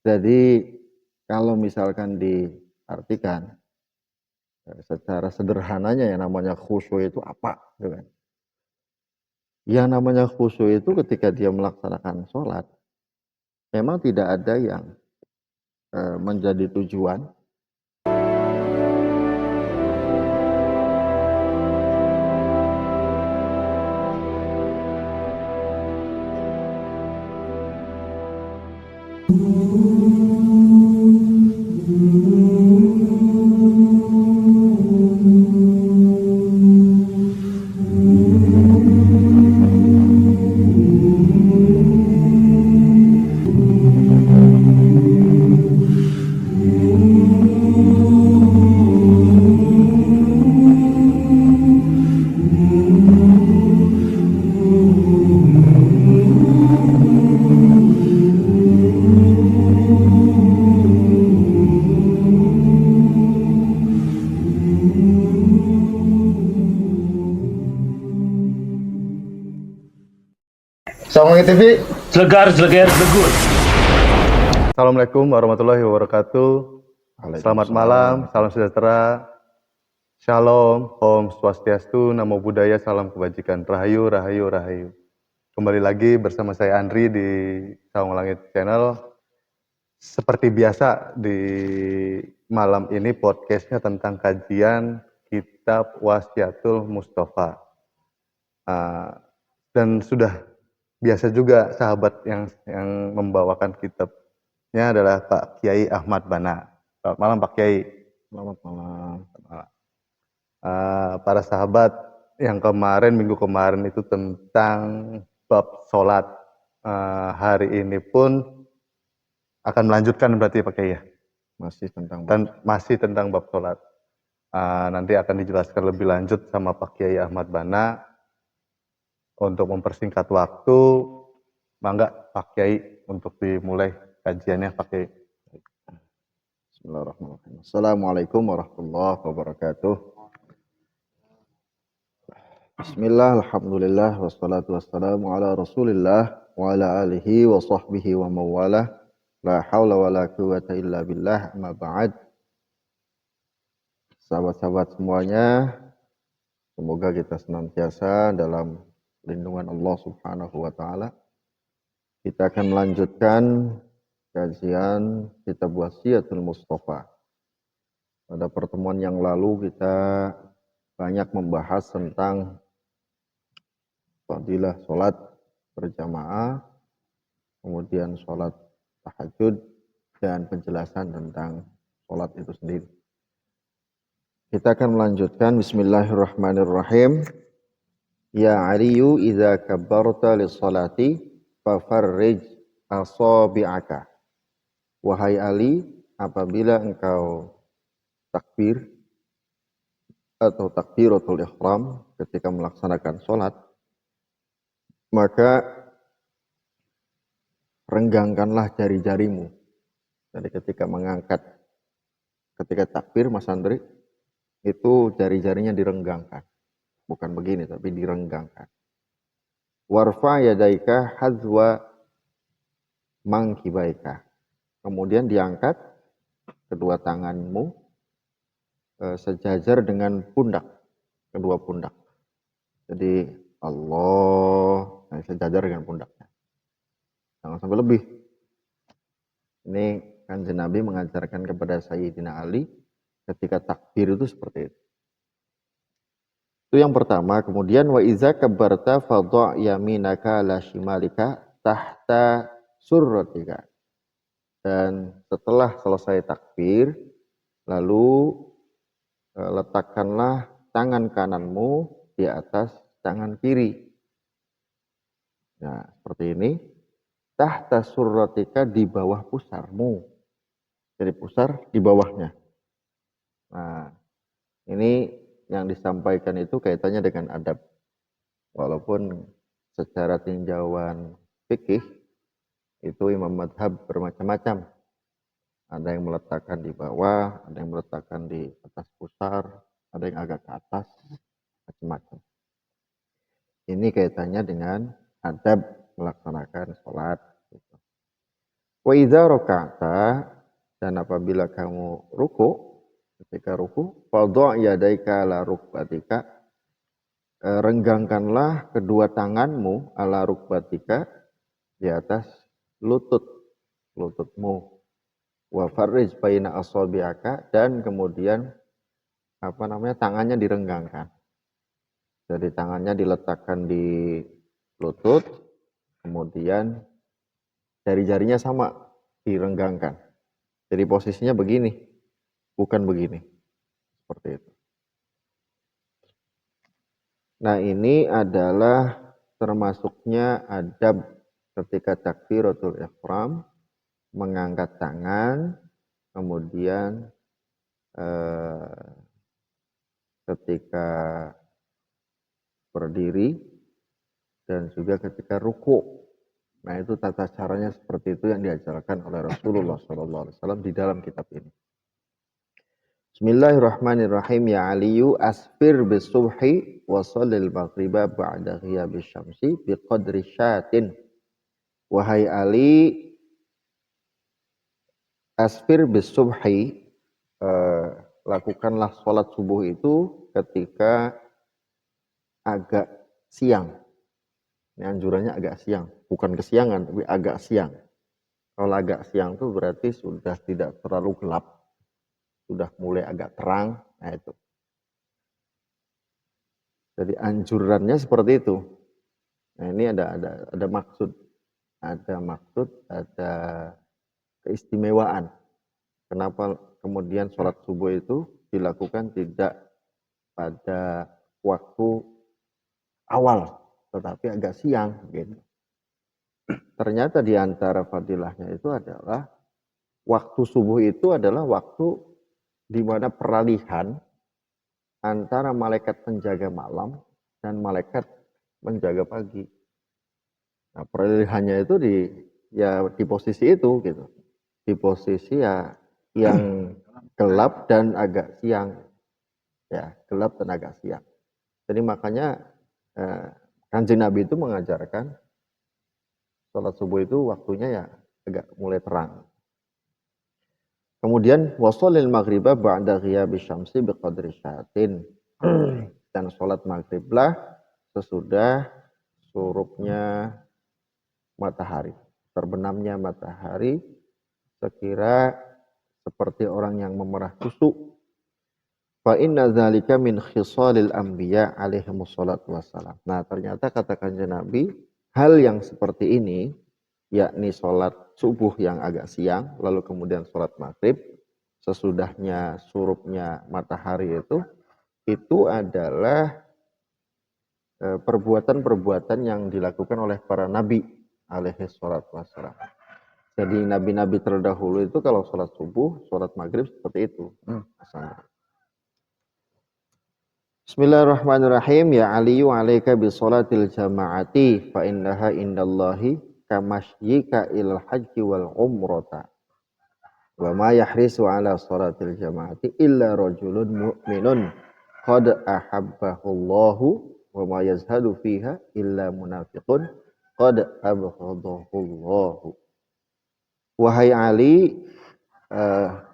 Jadi kalau misalkan diartikan secara sederhananya yang namanya khusyuk itu apa? Gitu kan. Yang namanya khusyuk itu ketika dia melaksanakan sholat, memang tidak ada yang menjadi tujuan. Assalamualaikum TV. Jelegar, blegur. Assalamualaikum warahmatullahi wabarakatuh. Selamat malam, salam sejahtera. Shalom, Om Swastiastu, Namo Buddhaya, salam kebajikan. Rahayu, rahayu, rahayu. Kembali lagi bersama saya Andri di Saung Langit Channel. Seperti biasa di malam ini podcastnya tentang kajian Kitab Wasiatul Mustafa. Dan sudah biasa juga sahabat yang membawakan kitabnya adalah Pak Kiai Ahmad Bana. Selamat malam Pak Kiai. Selamat malam. Para sahabat yang minggu kemarin itu tentang bab sholat, hari ini pun akan melanjutkan berarti Pak Kiai ya? Masih tentang bab sholat. Nanti akan dijelaskan lebih lanjut sama Pak Kiai Ahmad Bana. Untuk mempersingkat waktu, mangga Pak Kiai untuk dimulai kajiannya Pak Kiai. Bismillahirrahmanirrahim. Assalamualaikum warahmatullahi wabarakatuh. Bismillah, alhamdulillah, wassalatu wassalamu ala rasulillah wa ala alihi wa sahbihi wa mawalah. La hawla wa la quwata illa billah, amma ba'd. Sahabat-sahabat semuanya, semoga kita senantiasa dalam lindungan Allah Subhanahu wa taala. Kita akan melanjutkan kajian Kitab Wasiatul Mustafa. Pada pertemuan yang lalu kita banyak membahas tentang fadilah sholat berjamaah, kemudian sholat tahajud, dan penjelasan tentang sholat itu sendiri. Kita akan melanjutkan. Bismillahirrahmanirrahim. Ya Aliyu idza kabbarta lis-salati fafarrij asabi'aka. Wahai Ali, apabila engkau takbir atau takbiratul ihram ketika melaksanakan sholat, maka renggangkanlah jari-jarimu. Jadi ketika takbir Mas Andri, itu jari-jarinya direnggangkan. Bukan begini, tapi direnggangkan. Warfa yadaika hadzwa mangkibaika. Kemudian diangkat kedua tanganmu sejajar dengan pundak, kedua pundak. Jadi Allah sejajar dengan pundaknya. Jangan sampai lebih. Ini Kanjeng Nabi mengajarkan kepada Sayyidina Ali ketika takbir itu seperti itu. Itu yang pertama. Kemudian wa iza kabbarta fadha' yaminaka la shimalika tahta surratika. Dan setelah selesai takbir, lalu letakkanlah tangan kananmu di atas tangan kiri. Nah, seperti ini. Tahta surratika, di bawah pusarmu. Jadi pusar di bawahnya. Nah, ini yang disampaikan itu kaitannya dengan adab. Walaupun secara tinjauan fikih itu imam madhab bermacam-macam. Ada yang meletakkan di bawah, ada yang meletakkan di atas pusar, ada yang agak ke atas, macam-macam. Ini kaitannya dengan adab melaksanakan sholat. Wa idza raka'ta, dan apabila kamu ruku, ketika ruku, fadha' yadaika ala rukbatika, renggangkanlah kedua tanganmu ala rukbatika, di atas lututmu. Wa farrij baina asabi'aka, dan kemudian tangannya direnggangkan. Jadi tangannya diletakkan di lutut, kemudian jari-jarinya sama direnggangkan. Jadi posisinya begini, bukan begini. Seperti itu. Nah, ini adalah termasuknya adab ketika takbiratul ihram, mengangkat tangan, kemudian ketika berdiri, dan juga ketika ruku. Nah, itu tata caranya seperti itu yang diajarkan oleh Rasulullah SAW di dalam kitab ini. Bismillahirrahmanirrahim. Ya Aliyu asfir bis subhi wa sallil maghriba ba'da ghiyabis syamsi biqadri syatin. Wahai Ali, asfir bis subhi, lakukanlah sholat subuh itu ketika agak siang. Ini anjurannya agak siang, bukan kesiangan, tapi agak siang. Kalau agak siang itu berarti sudah tidak terlalu gelap, sudah mulai agak terang. Nah, itu. Jadi anjurannya seperti itu. Nah, ini ada maksud, ada keistimewaan. Kenapa kemudian sholat subuh itu dilakukan tidak pada waktu awal, tetapi agak siang, gitu. Ternyata di antara fadilahnya itu adalah waktu subuh itu adalah waktu di mana peralihan antara malaikat penjaga malam dan malaikat menjaga pagi. Nah, peralihannya itu di posisi itu, gitu. Di posisi ya yang gelap dan agak siang. Ya, gelap dan agak siang. Jadi makanya Kanjeng Nabi itu mengajarkan sholat subuh itu waktunya ya agak mulai terang. Kemudian washolil maghriba ba'da ghiyabis syamsi biqadri syatin. Dan sholat maghriblah sesudah surupnya matahari, terbenamnya matahari, sekira seperti orang yang memerah susu. Fa inna dzalika min khisalil anbiya alaihimus salatu wassalam. Nah, ternyata kata Kanjeng Nabi, hal yang seperti ini, yakni sholat subuh yang agak siang, lalu kemudian sholat maghrib, sesudahnya surupnya matahari itu adalah perbuatan-perbuatan yang dilakukan oleh para nabi alaihi salatu wassalam. Jadi nabi-nabi terdahulu itu kalau sholat subuh, sholat maghrib seperti itu. Bismillahirrahmanirrahim. Ya Aliyu alaika bisolatil jama'ati fa innaha indallahi kamasyyika ilal hajji wal umrata. Wa ma yahrisu ala salatil jama'ati illa rajulun mu'minun qad ahabbahullahu wa ma yazhadu fiha illa munafiqun qad abghadahullahu. Wahai Ali,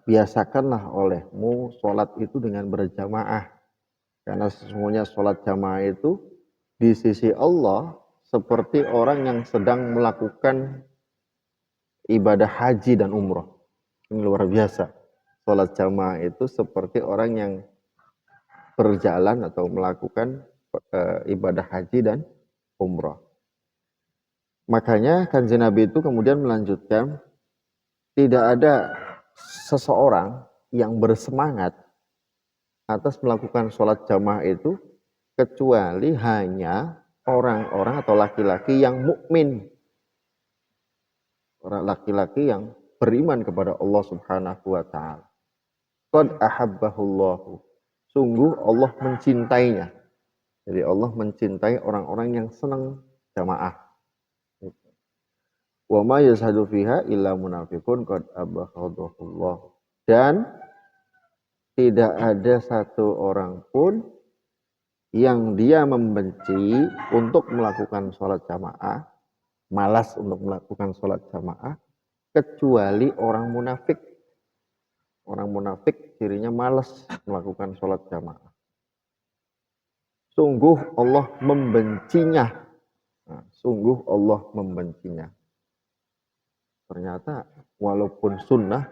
biasakanlah olehmu sholat itu dengan berjamaah. Karena sesungguhnya sholat jamaah itu di sisi Allah seperti orang yang sedang melakukan ibadah haji dan umroh. Ini luar biasa. Sholat jamaah itu seperti orang yang berjalan atau melakukan ibadah haji dan umroh. Makanya Kanjeng Nabi itu kemudian melanjutkan, tidak ada seseorang yang bersemangat atas melakukan sholat jamaah itu kecuali hanya orang-orang atau laki-laki yang mukmin, orang laki-laki yang beriman kepada Allah Subhanahu wa taala. Qad ahabbahullahu. Sungguh Allah mencintainya. Jadi Allah mencintai orang-orang yang senang jamaah. Wa ma yazhadu fiha illa munafiqun qad abaghadahullah. Dan tidak ada satu orang pun yang dia membenci untuk melakukan sholat jamaah, malas untuk melakukan sholat jamaah, kecuali orang munafik. Orang munafik cirinya malas melakukan sholat jamaah. Sungguh Allah membencinya. Nah, sungguh Allah membencinya. Ternyata walaupun sunnah,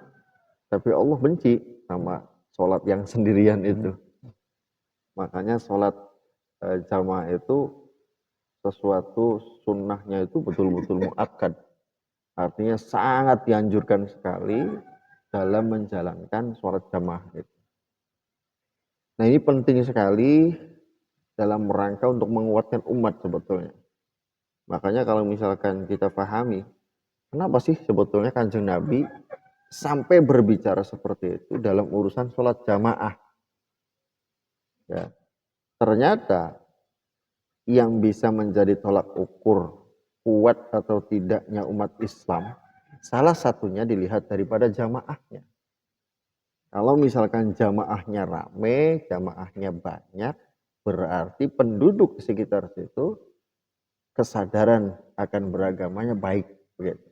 tapi Allah benci sama sholat yang sendirian itu. Makanya sholat jamaah itu sesuatu sunnahnya itu betul-betul muakkad. Artinya sangat dianjurkan sekali dalam menjalankan sholat jamaah itu. Nah ini penting sekali dalam rangka untuk menguatkan umat sebetulnya. Makanya kalau misalkan kita pahami, kenapa sih sebetulnya Kanjeng Nabi sampai berbicara seperti itu dalam urusan sholat jamaah? Ya, ternyata yang bisa menjadi tolak ukur kuat atau tidaknya umat Islam, salah satunya dilihat daripada jamaahnya. Kalau misalkan jamaahnya rame, jamaahnya banyak, berarti penduduk di sekitar situ kesadaran akan beragamanya baik. Begitu.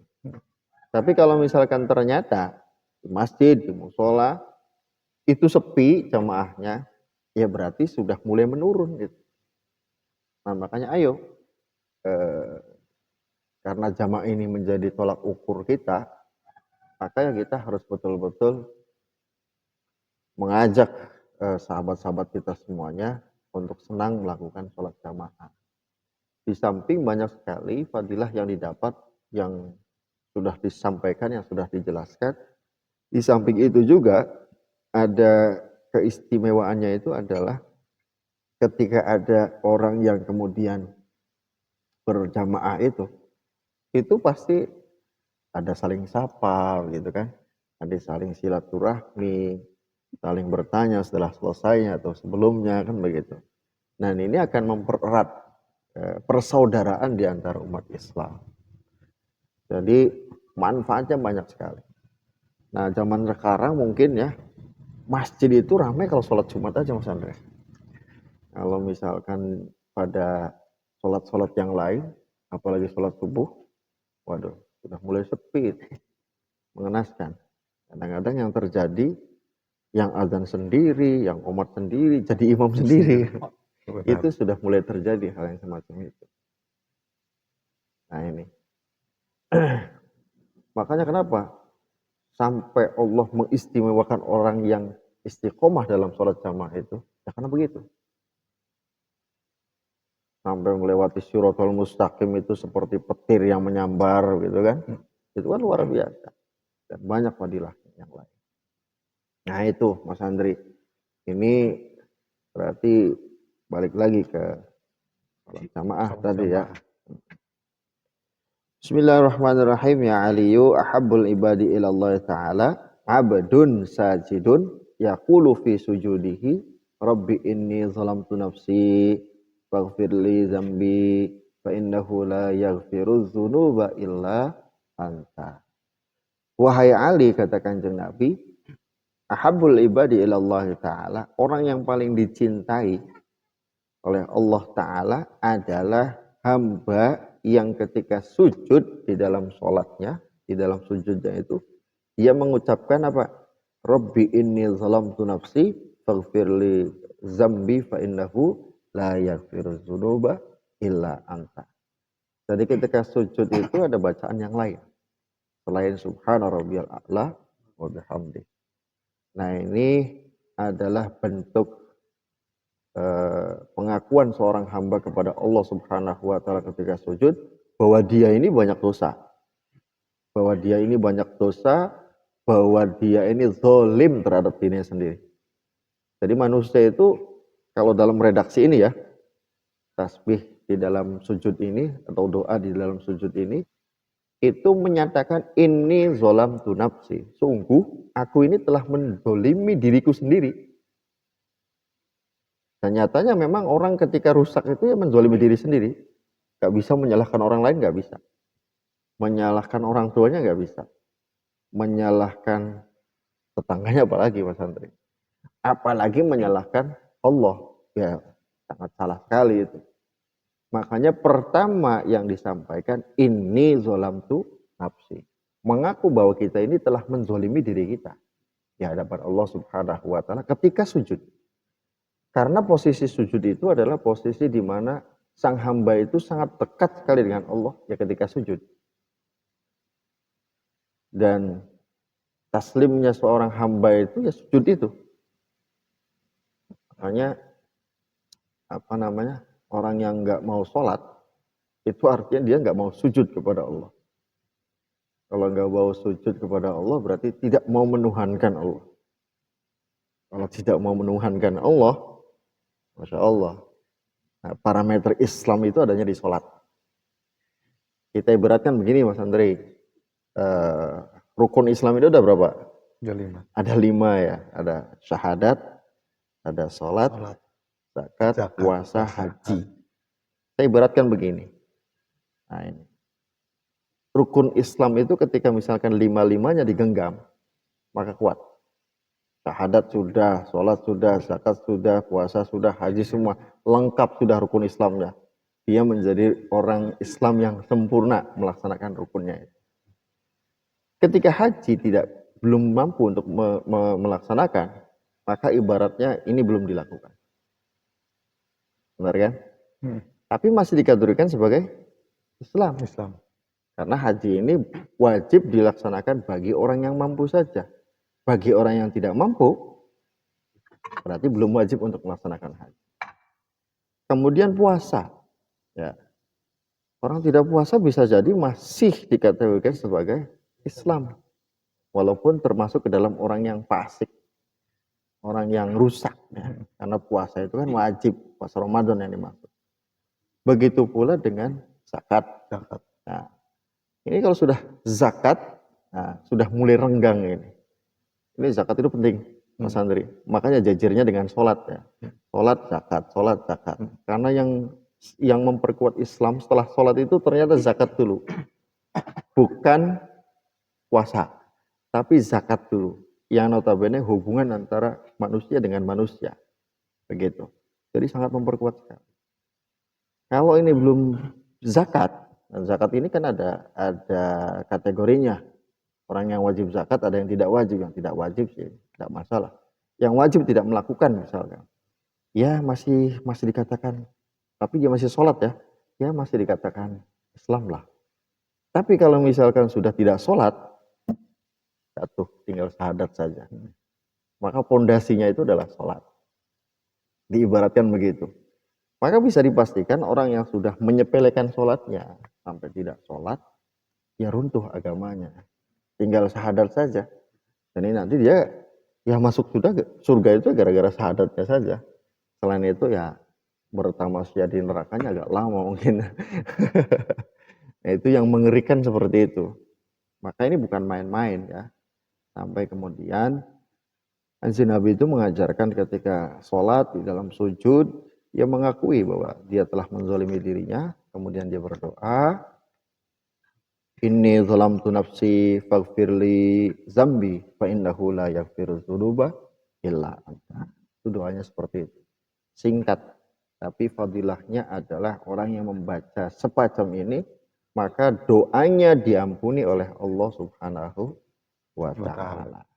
Tapi kalau misalkan ternyata di masjid, di musola, itu sepi jamaahnya, ya berarti sudah mulai menurun. Gitu. Nah makanya ayo, karena jamaah ini menjadi tolak ukur kita, maka ya kita harus betul-betul mengajak sahabat-sahabat kita semuanya untuk senang melakukan sholat jamaah. Di samping banyak sekali fadilah yang didapat yang sudah disampaikan, yang sudah dijelaskan. Di samping itu juga ada keistimewaannya itu adalah ketika ada orang yang kemudian berjamaah itu pasti ada saling sapa gitu kan, ada saling silaturahmi, saling bertanya setelah selesainya atau sebelumnya kan begitu. Nah ini akan mempererat persaudaraan di antara umat Islam. Jadi manfaatnya banyak sekali. Nah zaman sekarang mungkin ya masjid itu ramai kalau sholat Jumat aja Mas Andre. Kalau misalkan pada sholat-sholat yang lain, apalagi sholat subuh, waduh sudah mulai sepi, mengenaskan. Kadang-kadang yang terjadi yang azan sendiri, yang qomat sendiri, jadi imam sendiri. Itu sudah mulai terjadi hal yang semacam itu. Nah ini. Makanya kenapa? Sampai Allah mengistimewakan orang yang istiqomah dalam sholat jamaah itu. Ya karena begitu. Sampai melewati Syiratul Mustaqim itu seperti petir yang menyambar gitu kan. Itu kan luar biasa. Dan banyak fadilah yang lain. Nah itu Mas Andri. Ini berarti balik lagi ke sholat jamaah tadi ya. Bismillahirrahmanirrahim. Ya aliyu ahabbul ibadi ilallah ta'ala abdun sajidun yaqulu fi sujudihi rabbi inni zalamtu nafsi faghfir li zambi fa innahu la yaghfiruz dzunuba illa anta. Wahai Ali, kata Kanjeng Nabi, ahabbul ibadi ilallah ta'ala, orang yang paling dicintai oleh Allah Ta'ala adalah hamba yang ketika sujud di dalam sholatnya, di dalam sujudnya itu, dia mengucapkan apa? Rabbi inni zalamtu nafsi faghfirli zambi fa innahu la yaghfiruz dzunuba illa anta. Jadi ketika sujud itu ada bacaan yang lain selain subhana rabbiyal a'la wa bihamdi. Nah ini adalah bentuk pengakuan seorang hamba kepada Allah Subhanahu wa taala ketika sujud bahwa dia ini banyak dosa. Bahwa dia ini banyak dosa, bahwa dia ini zalim terhadap dirinya sendiri. Jadi manusia itu kalau dalam redaksi ini ya, tasbih di dalam sujud ini atau doa di dalam sujud ini itu menyatakan ini zalamtu nafsi. Sungguh aku ini telah menzalimi diriku sendiri. Dan nyatanya memang orang ketika rusak itu ya menzalimi diri sendiri. Gak bisa menyalahkan orang lain, gak bisa. Menyalahkan orang tuanya gak bisa. Menyalahkan tetangganya apalagi Mas Andri. Apalagi menyalahkan Allah. Ya sangat salah sekali itu. Makanya pertama yang disampaikan ini zalamtu nafsi. mengaku bahwa kita ini telah menzolimi diri kita di hadapan Allah Subhanahu wa Ta'ala ketika sujud. Karena posisi sujud itu adalah posisi di mana sang hamba itu sangat dekat sekali dengan Allah ya ketika sujud. Dan taslimnya seorang hamba itu ya sujud itu. Makanya orang yang nggak mau sholat itu artinya dia nggak mau sujud kepada Allah. Kalau nggak mau sujud kepada Allah berarti tidak mau menuhankan Allah. Kalau tidak mau menuhankan Allah, Masya Allah. Nah, parameter Islam itu adanya di sholat. Kita ibaratkan begini Mas Andre. Rukun Islam itu ada berapa? Ada 5 ya. Ada syahadat, ada sholat, zakat, puasa, haji. Saya ibaratkan begini. Nah ini. Rukun Islam itu ketika misalkan 5-5-nya digenggam, maka kuat. Syahadat sudah, sholat sudah, zakat sudah, puasa sudah, haji semua. Lengkap sudah rukun Islamnya. Dia menjadi orang Islam yang sempurna melaksanakan rukunnya. Ketika haji belum mampu untuk melaksanakan, maka ibaratnya ini belum dilakukan. Benar kan? Tapi masih dikategorikan sebagai Islam. Karena haji ini wajib dilaksanakan bagi orang yang mampu saja. Bagi orang yang tidak mampu, berarti belum wajib untuk melaksanakan haji. Kemudian puasa. Ya. Orang tidak puasa bisa jadi masih dikategorikan sebagai Islam. Walaupun termasuk ke dalam orang yang fasik. Orang yang rusak. Ya. Karena puasa itu kan wajib. Puasa Ramadan yang dimaksud. Begitu pula dengan zakat. Nah, ini kalau sudah zakat, nah, sudah mulai renggang ini. Ini zakat itu penting, Mas Andri. Makanya jajirnya dengan sholat ya. Sholat, zakat. Karena yang memperkuat Islam setelah sholat itu ternyata zakat dulu. Bukan puasa, tapi zakat dulu. Yang notabene hubungan antara manusia dengan manusia. Begitu. Jadi sangat memperkuat sekali. Kalau ini belum zakat, nah zakat ini kan ada kategorinya. Orang yang wajib zakat ada yang tidak wajib. Yang tidak wajib sih tidak masalah. Yang wajib tidak melakukan misalkan. Ya masih dikatakan. Tapi dia masih sholat ya. Ya masih dikatakan Islam lah. Tapi kalau misalkan sudah tidak sholat. Jatuh tinggal syahadat saja. Maka pondasinya itu adalah sholat. Diibaratkan begitu. Maka bisa dipastikan orang yang sudah menyepelekan sholatnya. Sampai tidak sholat. Ya runtuh agamanya. Tinggal syahadat saja. Dan ini nanti dia ya masuk surga itu gara-gara syahadatnya saja. Selain itu ya bertamasya di nerakanya agak lama mungkin. Nah, itu yang mengerikan seperti itu. Maka ini bukan main-main ya. Sampai kemudian Nabi itu mengajarkan ketika sholat di dalam sujud, dia mengakui bahwa dia telah menzalimi dirinya. Kemudian dia berdoa. Inni zalamtu nafsi faghfirli zambi fa innahu la yaghfiru dzunuba illa anta. Itu doanya seperti itu. Singkat, tapi fadilahnya adalah orang yang membaca semacam ini, maka doanya diampuni oleh Allah Subhanahu wa Ta'ala.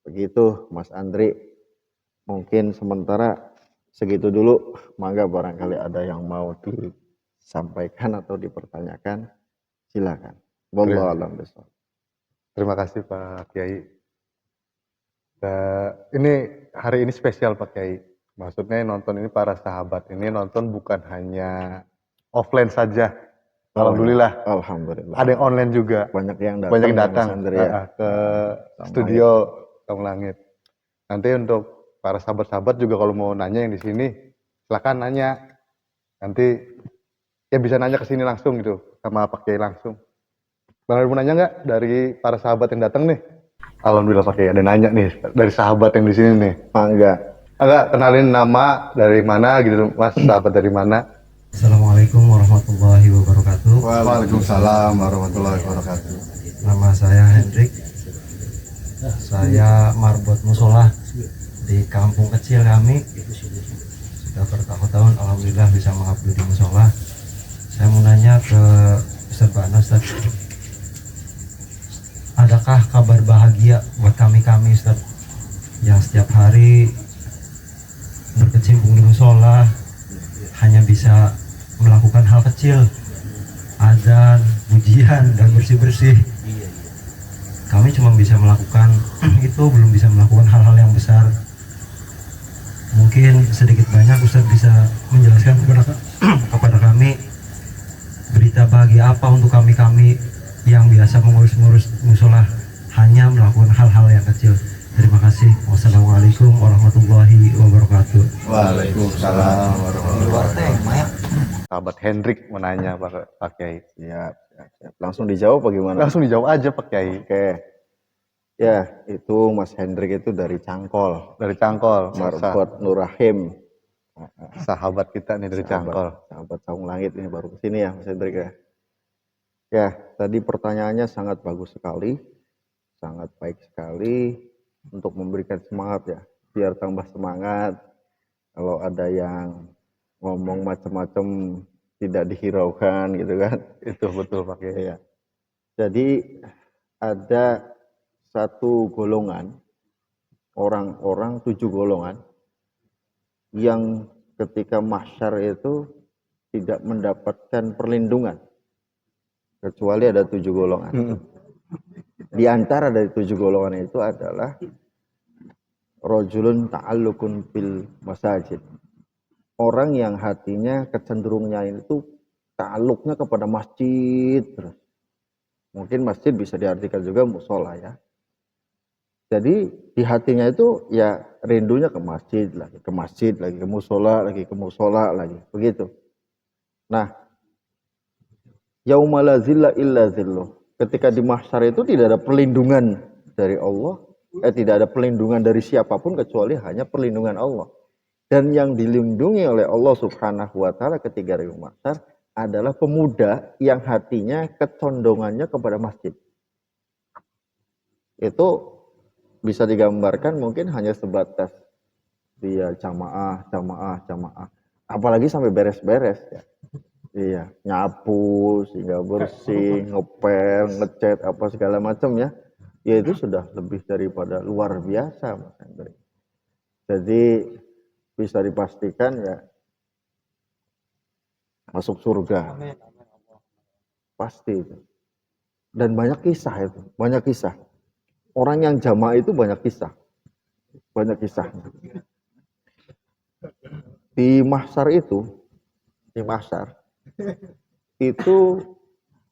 Begitu Mas Andri. Mungkin sementara segitu dulu. Mangga barangkali ada yang mau disampaikan atau dipertanyakan, silakan. Terima kasih Pak Kiai. Ini hari ini spesial Pak Kiai. Maksudnya nonton ini para sahabat ini nonton bukan hanya offline saja. Alhamdulillah. Alhamdulillah. Ada yang online juga. Banyak yang datang ke studio Kampung Langit. Nanti untuk para sahabat-sahabat juga kalau mau nanya yang di sini, silakan nanya. Nanti ya bisa nanya ke sini langsung gitu sama Pak Kiai langsung. Bang ada mau nanya nggak dari para sahabat yang datang nih? Alhamdulillah Pak Kiai ada nanya nih dari sahabat yang di sini nih. Enggak kenalin nama dari mana gitu Mas, sahabat dari mana? Assalamualaikum warahmatullahi wabarakatuh. Waalaikumsalam warahmatullahi wabarakatuh. Nama saya Hendrik. Saya marbot musola di kampung kecil kami. Sudah bertahun-tahun alhamdulillah bisa mengabdi di musola. Saya mau nanya ke Ustaz Bana, Ustaz. adakah kabar bahagia buat kami Ustaz yang setiap hari berkecimpung di musola hanya bisa melakukan hal kecil, azan, pujian, dan bersih-bersih. Kami cuma bisa melakukan itu, belum bisa melakukan hal-hal yang besar. Mungkin sedikit banyak Ustaz bisa menjelaskan kepada kami berita bahagia apa untuk kami yang biasa mengurus musola hanya melakukan hal-hal yang kecil. Terima kasih. Wassalamualaikum warahmatullahi wabarakatuh. Waalaikumsalam warahmatullahi wabarakatuh. Sahabat Hendrik menanya Pak Kiai. Siap. Langsung dijawab bagaimana? Langsung dijawab aja Pak Kiai. Oke. Ya, itu Mas Hendrik itu dari Cangkol. Dari Cangkol. Marbot Nurrahim. Sahabat kita nih dari Cangkol. Sahabat Saung Langit ini baru kesini ya Mas Hendrik ya. Ya, tadi pertanyaannya sangat bagus sekali. Sangat baik sekali untuk memberikan semangat ya. Biar tambah semangat. Kalau ada yang ngomong macam-macam tidak dihiraukan gitu kan. Itu betul Pak Kiai. Ya. Jadi ada satu golongan, orang-orang 7 golongan yang ketika mahsyar itu tidak mendapatkan perlindungan kecuali ada 7 golongan. Di antara dari 7 golongan itu adalah rajulun ta'allukun bil masajid. Orang yang hatinya kecenderungnya itu ta'alluqnya kepada masjid terus. Mungkin masjid bisa diartikan juga musola ya. Jadi di hatinya itu ya rindunya ke masjid, lagi ke masjid, lagi ke musola, lagi begitu. Nah, yauma la zilla illa zilluh. Ketika di mahsyar itu tidak ada perlindungan dari Allah, tidak ada perlindungan dari siapapun kecuali hanya perlindungan Allah. Dan yang dilindungi oleh Allah Subhanahu wa taala ketika di mahsyar adalah pemuda yang hatinya kecondongannya kepada masjid. Itu bisa digambarkan mungkin hanya sebatas dia jamaah. Apalagi sampai beres-beres ya. Iya, nyapu sehingga bersih, ngepel, ngecat apa segala macam ya. Ya itu sudah lebih daripada luar biasa Mas Hendri. Jadi bisa dipastikan ya masuk surga. Pasti itu. Dan banyak kisah itu, banyak kisah. Orang yang jamaah itu banyak kisah. Banyak kisah. Di mahsyar itu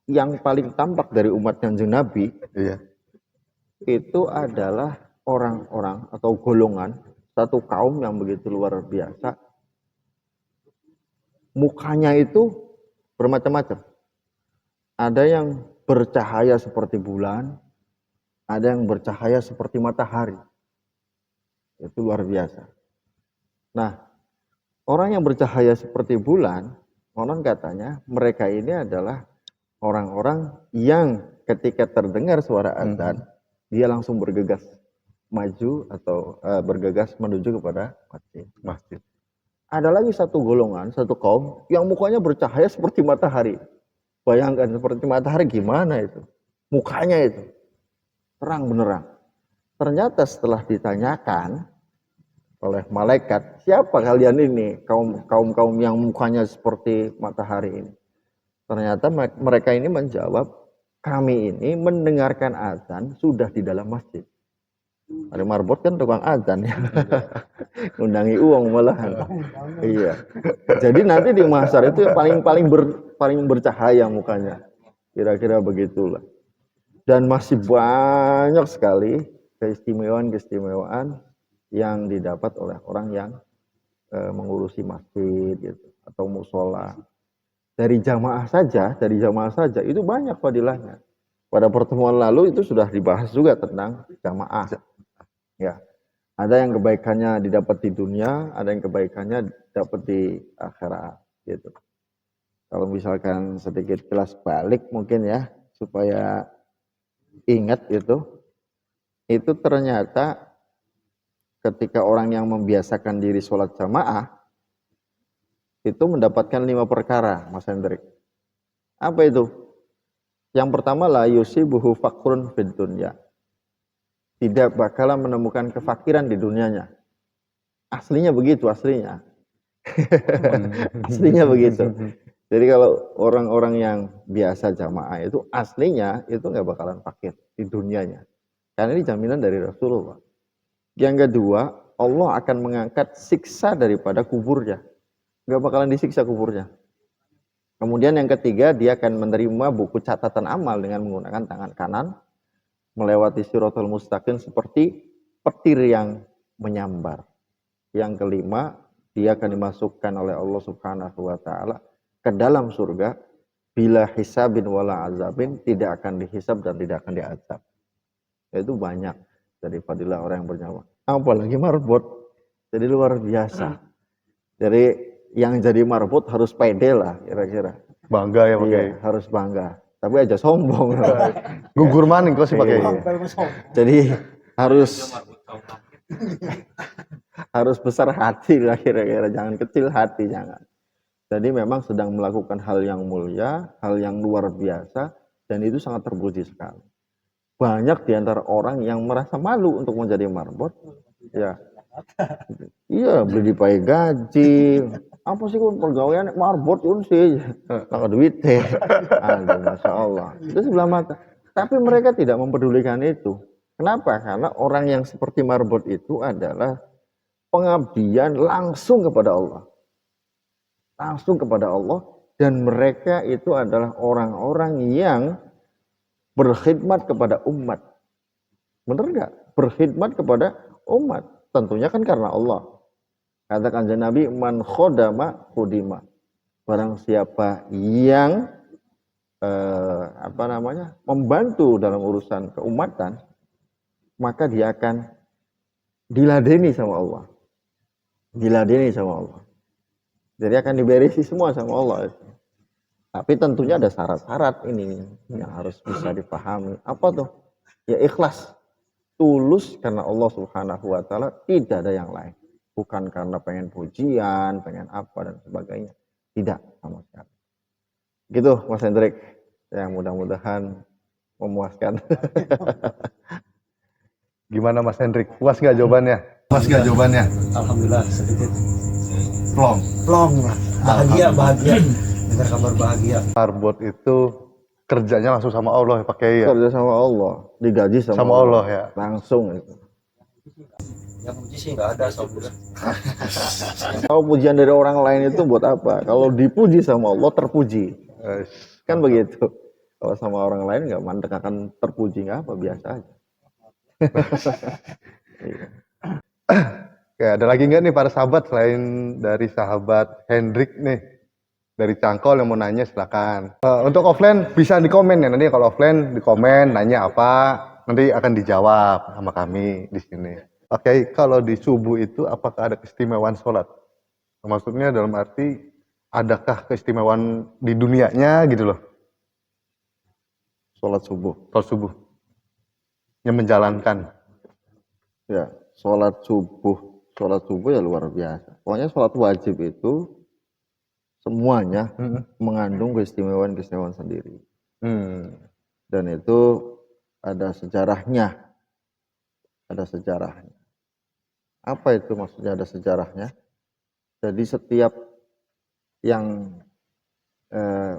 yang paling tampak dari umat Kanjeng Nabi itu adalah orang-orang atau golongan satu kaum yang begitu luar biasa. Mukanya itu bermacam-macam. Ada yang bercahaya seperti bulan, ada yang bercahaya seperti matahari. Itu luar biasa. Nah, orang yang bercahaya seperti bulan, konon katanya mereka ini adalah orang-orang yang ketika terdengar suara azan, dia langsung bergegas maju atau bergegas menuju kepada masjid. Ada lagi satu golongan, satu kaum yang mukanya bercahaya seperti matahari. Bayangkan seperti matahari gimana itu? Mukanya itu terang benerang. Ternyata setelah ditanyakan oleh malaikat, siapa kalian ini? Kaum yang mukanya seperti matahari ini. Ternyata mereka ini menjawab, kami ini mendengarkan azan sudah di dalam masjid. Hari Marbot kan tukang azan ya. Undangi uang malahan. Iya. Jadi nanti di mahsyar itu paling bercahaya mukanya. Kira-kira begitulah. Dan masih banyak sekali keistimewaan yang didapat oleh orang yang mengurusi masjid gitu, atau musola. Dari jamaah saja itu banyak fadilahnya. Pada pertemuan lalu itu sudah dibahas juga tentang jamaah. Ya. Ada yang kebaikannya didapat di dunia, ada yang kebaikannya dapat di akhirat gitu. Kalau misalkan sedikit kelas balik mungkin ya, supaya ingat itu ternyata ketika orang yang membiasakan diri sholat jamaah itu mendapatkan 5 perkara, Mas Hendrik. Apa itu? Yang pertama la yusibuhu fakrun fid dunya. tidak bakalan menemukan kefakiran di dunianya. Aslinya begitu, aslinya. Aslinya begitu. Jadi kalau orang-orang yang biasa jamaah itu aslinya itu nggak bakalan fakir di dunianya. Karena ini jaminan dari Rasulullah. Yang kedua, Allah akan mengangkat siksa daripada kuburnya. Nggak bakalan disiksa kuburnya. Kemudian yang ketiga, dia akan menerima buku catatan amal dengan menggunakan tangan kanan, melewati Shiratal Mustaqim seperti petir yang menyambar. Yang kelima, dia akan dimasukkan oleh Allah Subhanahu wa taala ke dalam surga bila hisabin wala azabin, tidak akan dihisab dan tidak akan diazab. Itu banyak dari fadilah orang yang bernyawa. Apalagi marbot. Jadi luar biasa. Jadi yang jadi marbot harus pede lah kira-kira. Bangga ya pakai. Iya, harus bangga. Tapi aja sombong. Gugur maning kok sih pakai. Jadi harus besar hati lah kira-kira, jangan kecil hati, jangan. Jadi memang sedang melakukan hal yang mulia, hal yang luar biasa, dan itu sangat terpuji sekali. Banyak di antara orang yang merasa malu untuk menjadi marbot, ya. Iya, beli dipakai gaji. Apa sih kun pergaulan marbot kun sih? Tak duit teh. Aduh, Masya Allah. Itu sebelah mata. Tapi mereka tidak mempedulikan itu. Kenapa? Karena orang yang seperti marbot itu adalah pengabdian langsung kepada Allah. Langsung kepada Allah. Dan mereka itu adalah orang-orang yang berkhidmat kepada umat. Benar nggak? Berkhidmat kepada umat. Tentunya kan karena Allah. Kata kanjeng Nabi, man khodama khudima. Barang siapa yang membantu dalam urusan keumatan, maka dia akan diladeni sama Allah. Diladeni sama Allah. Jadi akan diberesi semua sama Allah. Tapi tentunya ada syarat-syarat ini yang harus bisa dipahami. Apa tuh? Ya ikhlas. Tulus karena Allah Subhanahu wa taala, tidak ada yang lain. Bukan karena pengen pujian, pengen apa dan sebagainya. Tidak sama sekali. Gitu Mas Hendrik. Yang mudah-mudahan memuaskan. Gimana Mas Hendrik? Puas nggak jawabannya? Puas nggak jawabannya? Alhamdulillah sedikit Plong lah. Bahagia. Dengar kabar bahagia. Marbot itu kerjanya langsung sama Allah ya pakai ya. Kerja sama Allah, digaji sama Allah ya. Langsung itu. Yang puji sih nggak ada soalnya. Kalau pujian dari orang lain itu buat apa? Kalau dipuji sama Allah terpuji. Kan begitu. Kalau sama orang lain nggak mandek akan terpuji nggak apa, biasa aja. Oke, ada lagi nggak nih para sahabat selain dari sahabat Hendrik nih dari Cangkol yang mau nanya silakan. Untuk offline bisa di komen ya, nanti kalau offline di komen nanya apa nanti akan dijawab sama kami di sini. Oke, kalau di subuh itu apakah ada keistimewaan sholat? Maksudnya dalam arti adakah keistimewaan di dunianya gitu loh? Sholat subuh. Sholat subuh yang menjalankan. Ya, sholat subuh ya luar biasa. Pokoknya sholat wajib itu semuanya mengandung keistimewaan sendiri. Dan itu ada sejarahnya. Ada sejarahnya. Apa itu maksudnya ada sejarahnya? Jadi setiap yang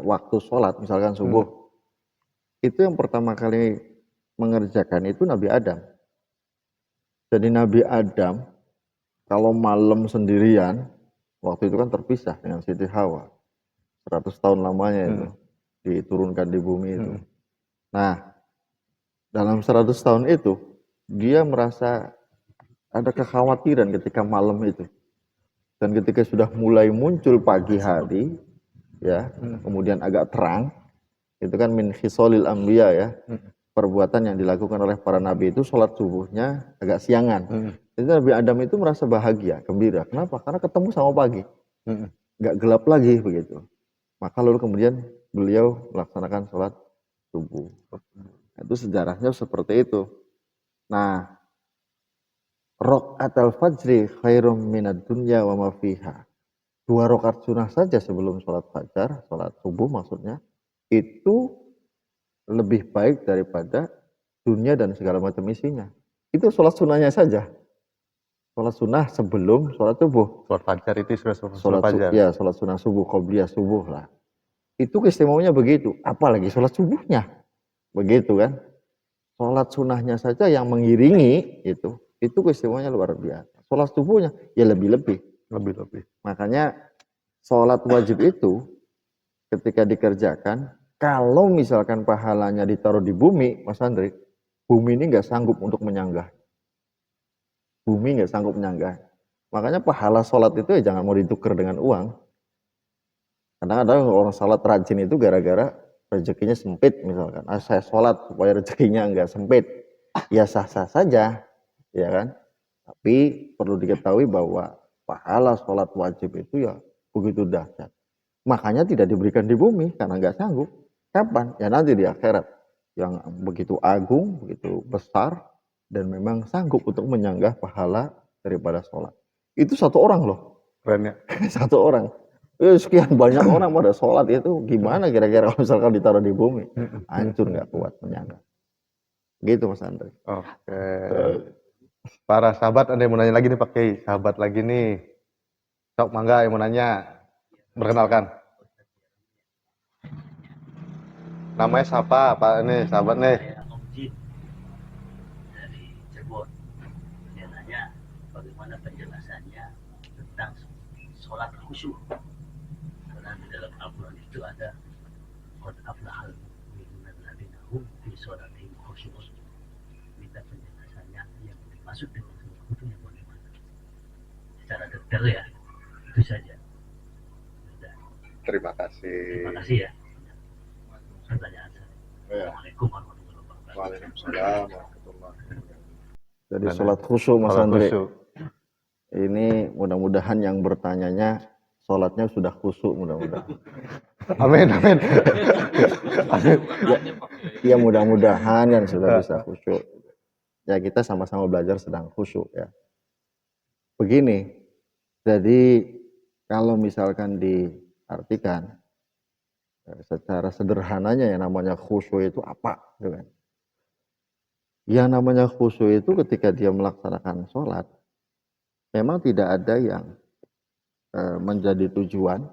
waktu sholat, misalkan subuh, itu yang pertama kali mengerjakan itu Nabi Adam. Jadi Nabi Adam kalau malam sendirian, waktu itu kan terpisah dengan Siti Hawa. 100 tahun lamanya itu diturunkan di bumi itu. Nah, dalam 100 tahun itu dia merasa ada kekhawatiran ketika malam itu. Dan ketika sudah mulai muncul pagi hari, ya, kemudian agak terang, itu kan min khisolil anbiya ya. Perbuatan yang dilakukan oleh para nabi itu sholat subuhnya agak siangan. Jadi Nabi Adam itu merasa bahagia, gembira. Kenapa? Karena ketemu sama pagi. Nggak gelap lagi begitu. Maka lalu kemudian beliau melaksanakan sholat subuh. Itu sejarahnya seperti itu. Nah, raqatul fajri khairum minad dunya wa ma fiha. 2 rakaat sunnah saja sebelum sholat fajar, sholat subuh maksudnya, itu lebih baik daripada dunia dan segala macam isinya. Itu sholat sunnahnya saja. Sholat sunnah sebelum sholat subuh. Sholat fajar itu sudah sholat fajar. Ya, sholat sunnah subuh, qobliyah subuh lah. Itu keistimewaannya begitu. Apalagi sholat subuhnya. Begitu kan. Sholat sunnahnya saja yang mengiringi itu keistimewaannya luar biasa. Sholat subuhnya ya lebih-lebih. Lebih-lebih. Makanya sholat wajib itu ketika dikerjakan, kalau misalkan pahalanya ditaruh di bumi, Mas Andri, bumi ini nggak sanggup untuk menyanggah. Bumi nggak sanggup menyanggah. Makanya pahala sholat itu ya jangan mau ditukar dengan uang. Kadang ada orang sholat rajin itu gara-gara rezekinya sempit misalkan. Saya sholat supaya rezekinya nggak sempit. Ya sah-sah saja, ya kan? Tapi perlu diketahui bahwa pahala sholat wajib itu ya begitu dahsyat. Makanya tidak diberikan di bumi karena nggak sanggup. Kapan? Ya nanti di akhirat. Yang begitu agung, begitu besar, dan memang sanggup untuk menyanggah pahala daripada sholat. Itu satu orang loh. Keren ya. Satu orang. Sekian banyak orang pada sholat itu gimana kira-kira kalau misalkan ditaruh di bumi? Hancur nggak kuat menyanggah. Gitu Mas Andri. Oke. Para sahabat ada yang mau nanya lagi nih Pak Kiai. Sahabat lagi nih. Sok mangga yang mau nanya. Perkenalkan. Namanya siapa Pak ini sahabat nih? Om Jin dari Cirebon. Dia nanya bagaimana penjelasannya tentang sholat khusyuk. Karena di dalam Al-Quran itu ada qad aflahal mu'minun alladzina hum fi sholatihim khusyu'un. Minta penjelasannya yang dimaksud dengan khusyuk itu yang bagaimana? Secara detail ya. Itu saja. Terima kasih. Terima kasih ya. Pertanyaan saya. Assalamualaikum warahmatullahi wabarakatuh. Waalaikumsalam warahmatullahi wabarakatuh. Jadi sholat khusyuk Mas Sholat Andri. khusyuk. Ini mudah-mudahan yang bertanyanya sholatnya sudah khusyuk mudah-mudahan. Amin, amin. Ya mudah-mudahan yang sudah bisa khusyuk. Ya kita sama-sama belajar sedang khusyuk ya. Begini, jadi kalau misalkan diartikan secara sederhananya yang namanya khusyuk itu apa? Gitu kan? Yang namanya khusyuk itu ketika dia melaksanakan sholat, memang tidak ada yang menjadi tujuan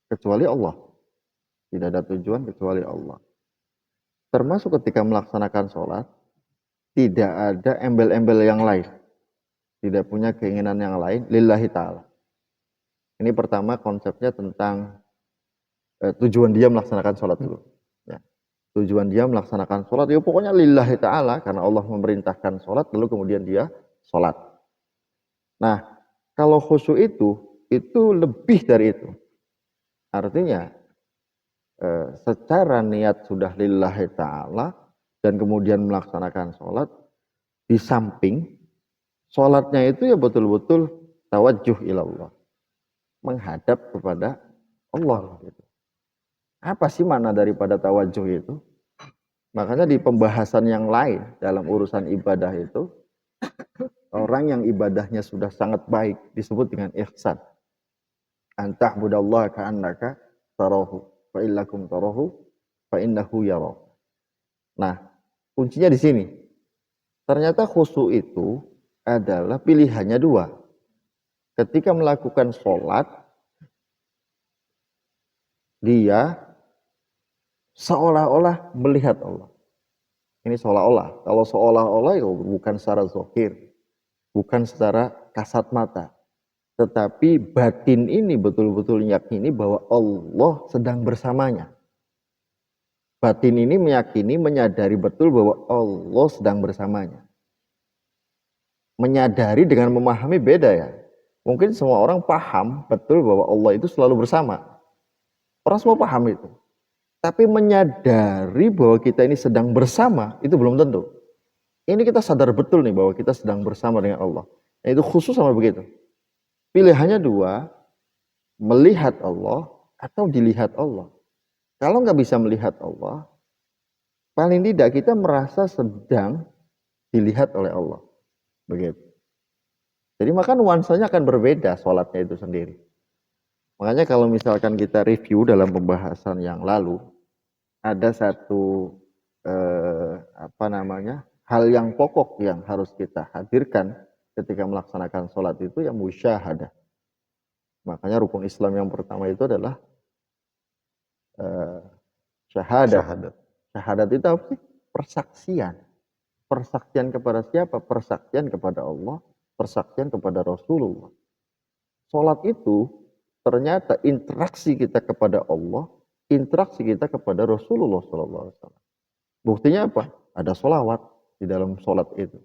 kecuali Allah. Tidak ada tujuan kecuali Allah. Termasuk ketika melaksanakan sholat, tidak ada embel-embel yang lain. Tidak punya keinginan yang lain, lillahi ta'ala. Ini pertama konsepnya tentang tujuan dia melaksanakan sholat dulu. Ya. Tujuan dia melaksanakan sholat, ya pokoknya lillahi ta'ala, karena Allah memerintahkan sholat, lalu kemudian dia sholat. Nah, kalau khusyuk itu lebih dari itu. Artinya, secara niat sudah lillahi ta'ala, dan kemudian melaksanakan sholat, di samping, sholatnya itu ya betul-betul tawajjuh ilallah. Menghadap kepada Allah. Gitu. Apa sih makna daripada tawajjuh itu? Makanya di pembahasan yang lain dalam urusan ibadah itu, orang yang ibadahnya sudah sangat baik disebut dengan ihsan. Anta'budallaha ka'annaka tarahu fa illakum tarahu fa innahu yara. Nah, kuncinya di sini. Ternyata khusyuk itu adalah pilihannya dua. Ketika melakukan sholat, dia seolah-olah melihat Allah. Ini seolah-olah. Kalau seolah-olah ya bukan secara zahir, bukan secara kasat mata. Tetapi batin ini betul-betul meyakini bahwa Allah sedang bersamanya. Batin ini meyakini, menyadari betul bahwa Allah sedang bersamanya. Menyadari dengan memahami beda ya. Mungkin semua orang paham betul bahwa Allah itu selalu bersama. Orang semua paham itu. Tapi menyadari bahwa kita ini sedang bersama, itu belum tentu. Ini kita sadar betul nih bahwa kita sedang bersama dengan Allah. Nah, itu khusus sama begitu. Pilihannya dua, melihat Allah atau dilihat Allah. Kalau nggak bisa melihat Allah, paling tidak kita merasa sedang dilihat oleh Allah. Begitu. Jadi maka nuansanya akan berbeda sholatnya itu sendiri. Makanya kalau misalkan kita review dalam pembahasan yang lalu, ada satu hal yang pokok yang harus kita hadirkan ketika melaksanakan sholat itu ya musyahadah. Makanya rukun Islam yang pertama itu adalah syahadat. Syahadat. Syahadat itu apa sih? Persaksian. Persaksian kepada siapa? Persaksian kepada Allah, persaksian kepada Rasulullah. Sholat itu ternyata interaksi kita kepada Allah, interaksi kita kepada Rasulullah SAW. Buktinya apa? Ada sholawat di dalam sholat itu.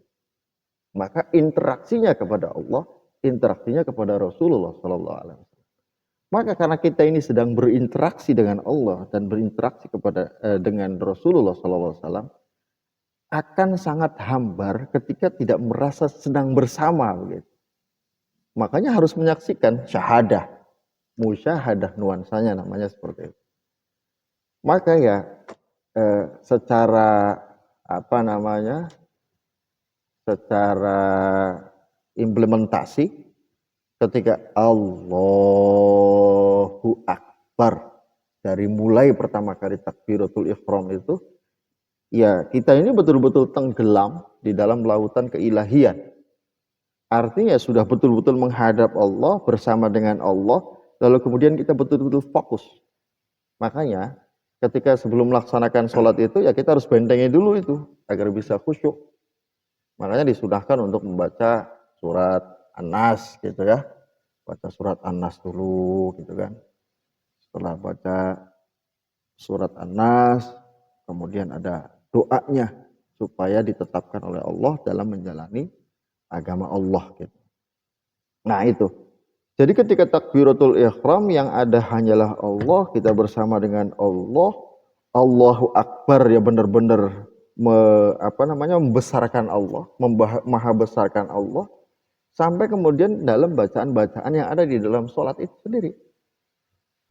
Maka interaksinya kepada Allah, interaksinya kepada Rasulullah SAW. Maka karena kita ini sedang berinteraksi dengan Allah dan berinteraksi dengan Rasulullah SAW, akan sangat hambar ketika tidak merasa sedang bersama begitu. Makanya harus menyaksikan syahadah, musyahadah nuansanya namanya seperti itu. Maka ya secara secara implementasi ketika Allahu Akbar dari mulai pertama kali takbiratul ihram itu, ya kita ini betul-betul tenggelam di dalam lautan keilahian. Artinya sudah betul-betul menghadap Allah, bersama dengan Allah, lalu kemudian kita betul-betul fokus. Makanya ketika sebelum melaksanakan sholat itu ya kita harus bentengi dulu itu agar bisa khusyuk. Makanya disunahkan untuk membaca surat An-Nas gitu ya. Baca surat An-Nas dulu gitu kan. Setelah baca surat An-Nas, kemudian ada doanya supaya ditetapkan oleh Allah dalam menjalani agama Allah gitu. Nah itu. Jadi ketika takbiratul ihram yang ada hanyalah Allah, kita bersama dengan Allah, Allahu Akbar ya benar-benar membesarkan Allah, maha besarkan Allah, sampai kemudian dalam bacaan-bacaan yang ada di dalam sholat itu sendiri.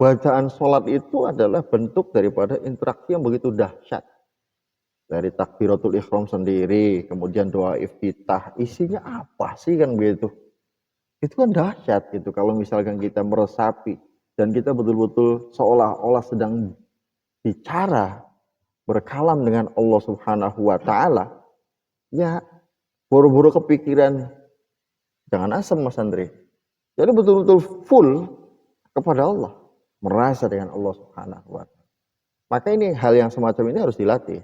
Bacaan sholat itu adalah bentuk daripada interaksi yang begitu dahsyat. Dari takbiratul ihram sendiri, kemudian doa iftitah, isinya apa sih kan begitu? Itu kan dahsyat gitu kalau misalkan kita meresapi dan kita betul-betul seolah-olah sedang bicara, berkalam dengan Allah Subhanahu wa Ta'ala, ya buru-buru kepikiran jangan asam Mas Andri. Jadi betul-betul full kepada Allah, merasa dengan Allah Subhanahu wa Ta'ala. Maka ini hal yang semacam ini harus dilatih.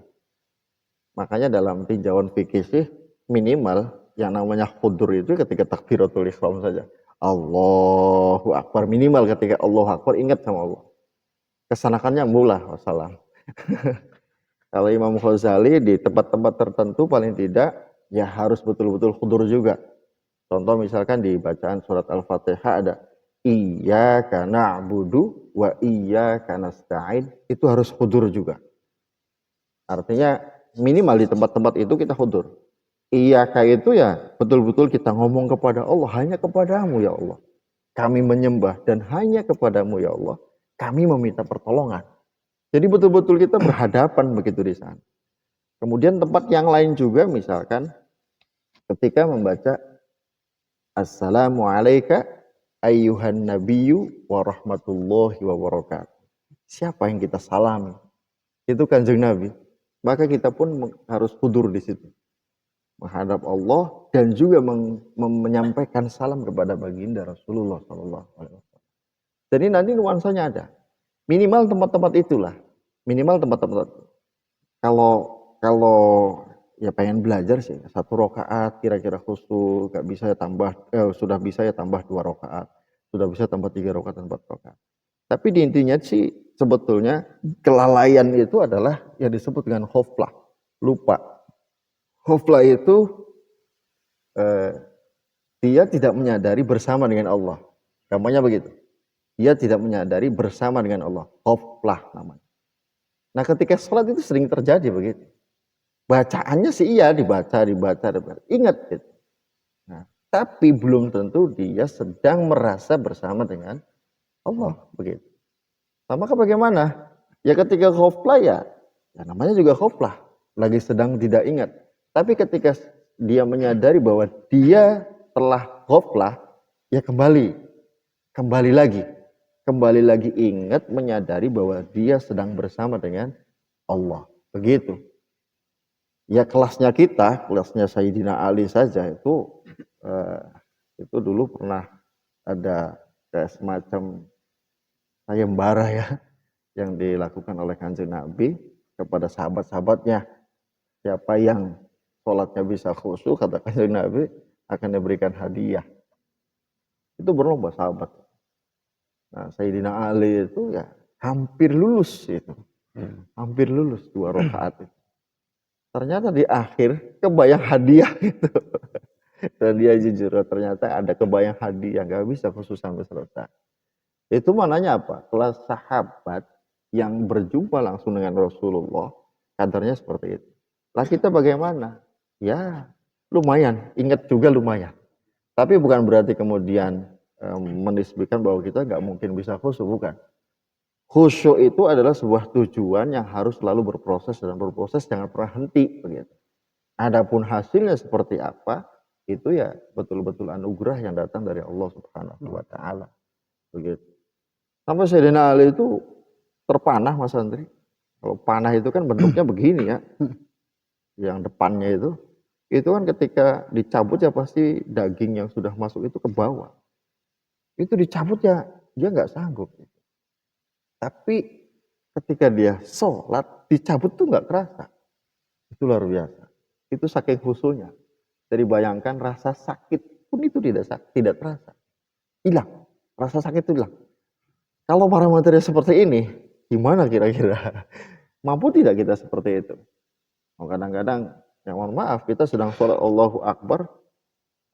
Makanya dalam tinjauan fikih sih minimal yang namanya khudur itu ketika takbiratul ihram saja. Allahu Akbar, minimal ketika Allahu Akbar ingat sama Allah. Kesanakannya mula wassalam. Kalau Imam Ghazali di tempat-tempat tertentu paling tidak ya harus betul-betul khudur juga. Contoh misalkan di bacaan surat Al-Fatihah ada iyyaka na'budu wa iyyaka nasta'in, itu harus khudur juga. Artinya minimal di tempat-tempat itu kita khudur. Iyyaka itu ya betul-betul kita ngomong kepada Allah, hanya kepadamu ya Allah kami menyembah dan hanya kepadamu ya Allah kami meminta pertolongan. Jadi betul-betul kita berhadapan begitu di sana. Kemudian tempat yang lain juga misalkan ketika membaca Assalamu alayka ayyuhan nabiyyu wa rahmatullahi wa barakatuh. Siapa yang kita salami? Itu Kanjeng Nabi. Maka kita pun harus hudur di situ. Menghadap Allah dan juga menyampaikan salam kepada baginda Rasulullah SAW. Jadi nanti nuansanya ada. Minimal tempat-tempat itulah. Minimal tempat-tempat. Kalau ya pengen belajar sih 1 rakaat kira-kira khusyuk, gak bisa ya tambah sudah bisa ya tambah 2 rakaat. Sudah bisa tambah 3 rakaat dan 4 rakaat. Tapi di intinya sih sebetulnya kelalaian itu adalah yang disebut dengan khoflah, lupa. Khoflah itu dia tidak menyadari bersama dengan Allah. Namanya begitu. Dia tidak menyadari bersama dengan Allah. Khoflah namanya. Nah ketika sholat itu sering terjadi begitu. Bacaannya sih iya dibaca. Ingat gitu. Nah, tapi belum tentu dia sedang merasa bersama dengan Allah begitu. Nah, maka bagaimana? Ya ketika khoflah ya namanya juga khoflah. Lagi sedang tidak ingat. Tapi ketika dia menyadari bahwa dia telah khoflah, ya kembali lagi ingat, menyadari bahwa dia sedang bersama dengan Allah. Begitu. Ya kelasnya kita, kelasnya Sayyidina Ali saja itu dulu pernah ada kayak semacam sayembara ya yang dilakukan oleh Kanjeng Nabi kepada sahabat-sahabatnya. Siapa yang sholatnya bisa khusyuk, kata Kanjeng Nabi, akan diberikan hadiah. Itu berlomba sahabat. Nah, Sayyidina Ali itu ya hampir lulus itu. Hampir lulus 2 rakaat itu. Ternyata di akhir kebayang hadiah gitu. Dan dia jujur, ternyata ada kebayang hadiah, nggak bisa khusus sampai selesai. Itu mananya apa? Kelas sahabat yang berjumpa langsung dengan Rasulullah, kadarnya seperti itu. Lah kita bagaimana? Ya lumayan, ingat juga lumayan. Tapi bukan berarti kemudian menisbikan bahwa kita nggak mungkin bisa khusyuk, bukan. Khusyuk itu adalah sebuah tujuan yang harus selalu berproses dan berproses jangan pernah henti begitu. Adapun hasilnya seperti apa, itu ya betul-betul anugerah yang datang dari Allah Subhanahu wa taala. Begitu. Sampai Sayyidina Ali itu terpanah Mas Andri. Kalau panah itu kan bentuknya begini ya. Yang depannya itu kan ketika dicabut ya pasti daging yang sudah masuk itu ke bawah. Itu dicabut ya dia nggak sanggup. Tapi ketika dia sholat, dicabut tuh nggak kerasa. Itu luar biasa. Itu saking khusyuknya. Jadi bayangkan rasa sakit pun itu tidak terasa. Hilang. Rasa sakit itu hilang. Kalau para materi seperti ini, gimana kira-kira? Mampu tidak kita seperti itu? Kadang-kadang, ya mohon maaf, kita sedang sholat Allahu Akbar,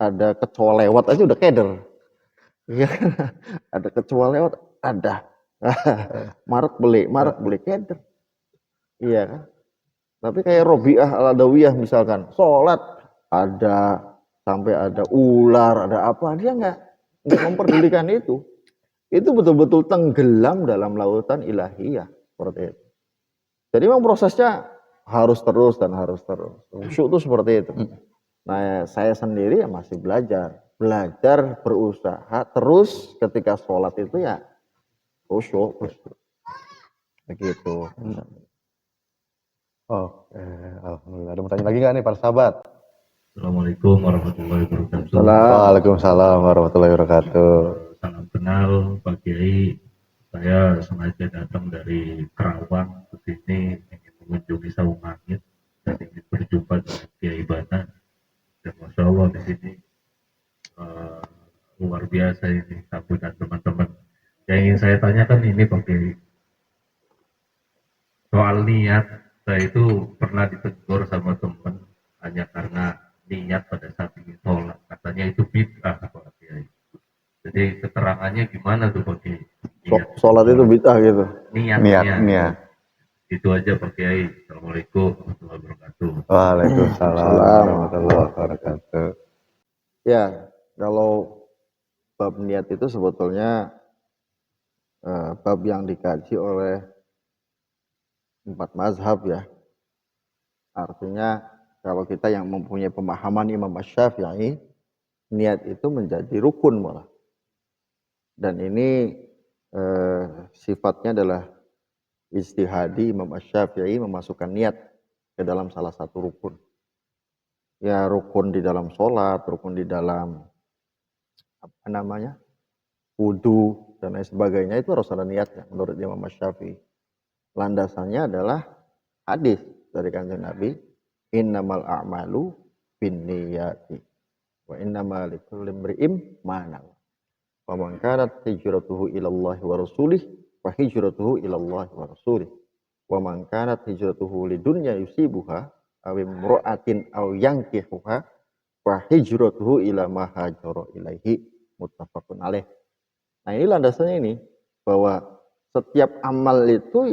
ada kecoa lewat aja udah keder. Ya, ada kecoa lewat, ada. Marak beli keder. Iya kan? Tapi kayak Robiah Al-Adawiyah misalkan, sholat ada sampai ada ular, ada apa, dia nggak memperdulikan itu. Itu betul-betul tenggelam dalam lautan ilahiyah seperti itu. Jadi memang prosesnya harus terus dan harus terus. Khusyuk itu seperti itu. Nah, saya sendiri ya masih belajar berusaha terus ketika sholat itu ya khusyuk. Begitu. Oke, alhamdulillah. Ada mau tanya lagi nggak nih para sahabat? Assalamualaikum warahmatullahi wabarakatuh. Waalaikumsalam warahmatullahi wabarakatuh. Salam kenal Pak Kiai. Saya sengaja datang dari Kerawang ke sini ingin mengunjungi Saungangit dan ingin berjumpa dengan Kiai Bana. Dan Masya Allah di sini luar biasa ini sambutan teman-teman. Yang ingin saya tanyakan ini Pak Kiai, soal niat. Saya itu pernah ditegur sama teman hanya karena niat pada saat ingin sholat, katanya itu bid'ah Pak Kiai. Jadi keterangannya gimana tuh Pak Kiai? Sholat itu bid'ah gitu. Niatnya. Itu aja Pak Kiai. Assalamualaikum warahmatullahi wabarakatuh. Waalaikumsalam warahmatullahi wabarakatuh. Ya, kalau bab niat itu sebetulnya bab yang dikaji oleh 4 mazhab ya. Artinya kalau kita yang mempunyai pemahaman Imam Asy-Syafi'i, niat itu menjadi rukun malah. Dan ini sifatnya adalah ijtihadi. Imam Asy-Syafi'i memasukkan niat ke dalam salah satu rukun. Ya rukun di dalam sholat, rukun di dalam wudu dan lain sebagainya itu harus ada niatnya menurut Imam Asy-Syafi'i. Landasannya adalah hadis dari Kanjeng Nabi, innamal a'malu binniyati wa innamal likulli imri'in ma nawa. Wa man kanat hijratuhu ila Allah wa rasulih fa hijratuhu ila Allah wa rasulih. Wa man kanat hijratuhu lidunya yusibuha aw imra'atin aw yankihuha fa hijratuhu ila ma hajara ilaihi, muttafaqun alaih. Nah, ini landasannya ini bahwa setiap amal itu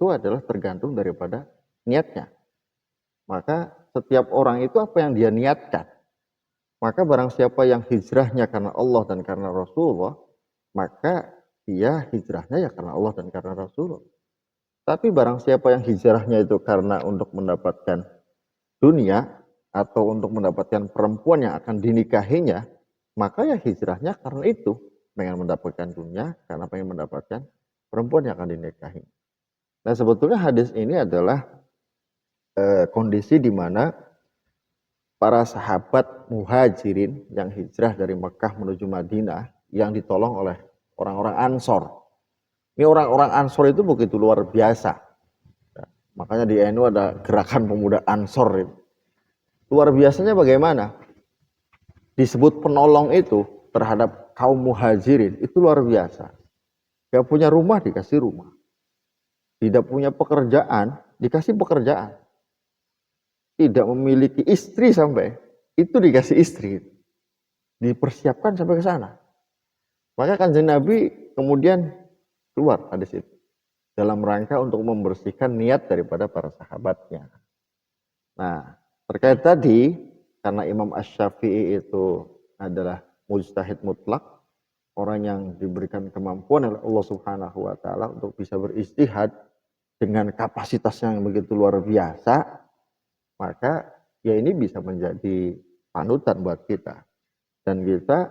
adalah tergantung daripada niatnya. Maka setiap orang itu apa yang dia niatkan. Maka barang siapa yang hijrahnya karena Allah dan karena Rasulullah, maka dia hijrahnya ya karena Allah dan karena Rasulullah. Tapi barang siapa yang hijrahnya itu karena untuk mendapatkan dunia atau untuk mendapatkan perempuan yang akan dinikahinya, maka ya hijrahnya karena itu, pengen mendapatkan dunia karena pengen mendapatkan perempuan yang akan dinikahi. Nah, sebetulnya hadis ini adalah kondisi di mana para sahabat muhajirin yang hijrah dari Mekah menuju Madinah yang ditolong oleh orang-orang Ansor. Ini orang-orang Ansor itu begitu luar biasa. Makanya di NU ada gerakan pemuda Ansor. Luar biasanya bagaimana? Disebut penolong itu terhadap kaum muhajirin itu luar biasa. Gak punya rumah dikasih rumah. Tidak punya pekerjaan dikasih pekerjaan. Tidak memiliki istri sampai itu dikasih istri. Dipersiapkan sampai ke sana. Maka Kanjeng Nabi kemudian keluar hadis itu dalam rangka untuk membersihkan niat daripada para sahabatnya. Nah, terkait tadi karena Imam Asy-Syafi'i itu adalah mujtahid mutlak, orang yang diberikan kemampuan oleh Allah Subhanahu wa taala untuk bisa beristihad dengan kapasitas yang begitu luar biasa, maka ya ini bisa menjadi panutan buat kita. Dan kita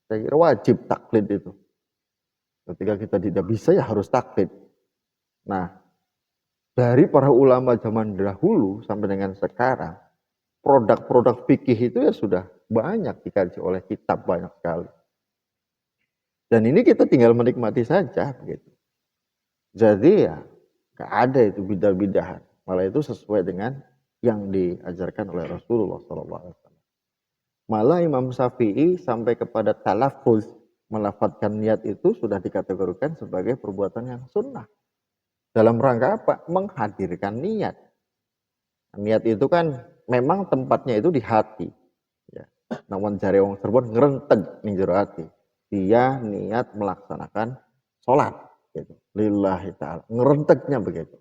saya kira wajib taklid itu. Ketika kita tidak bisa ya harus taklid. Nah, dari para ulama zaman dahulu sampai dengan sekarang, produk-produk fikih itu ya sudah banyak dikaji oleh kitab banyak sekali. Dan ini kita tinggal menikmati saja begitu. Jadi ya gak ada itu bidah-bidahan. Malah itu sesuai dengan yang diajarkan oleh Rasulullah SAW. Malah Imam Syafi'i sampai kepada talaffuz, melafadzkan niat itu sudah dikategorikan sebagai perbuatan yang sunnah. Dalam rangka apa? Menghadirkan niat. Niat itu kan memang tempatnya itu di hati. Ya. Namun jari wong Cirebon ngerenteg ning jero hati. Dia niat melaksanakan sholat. Gitu. Lillahi ta'ala. Ngerentegnya begitu.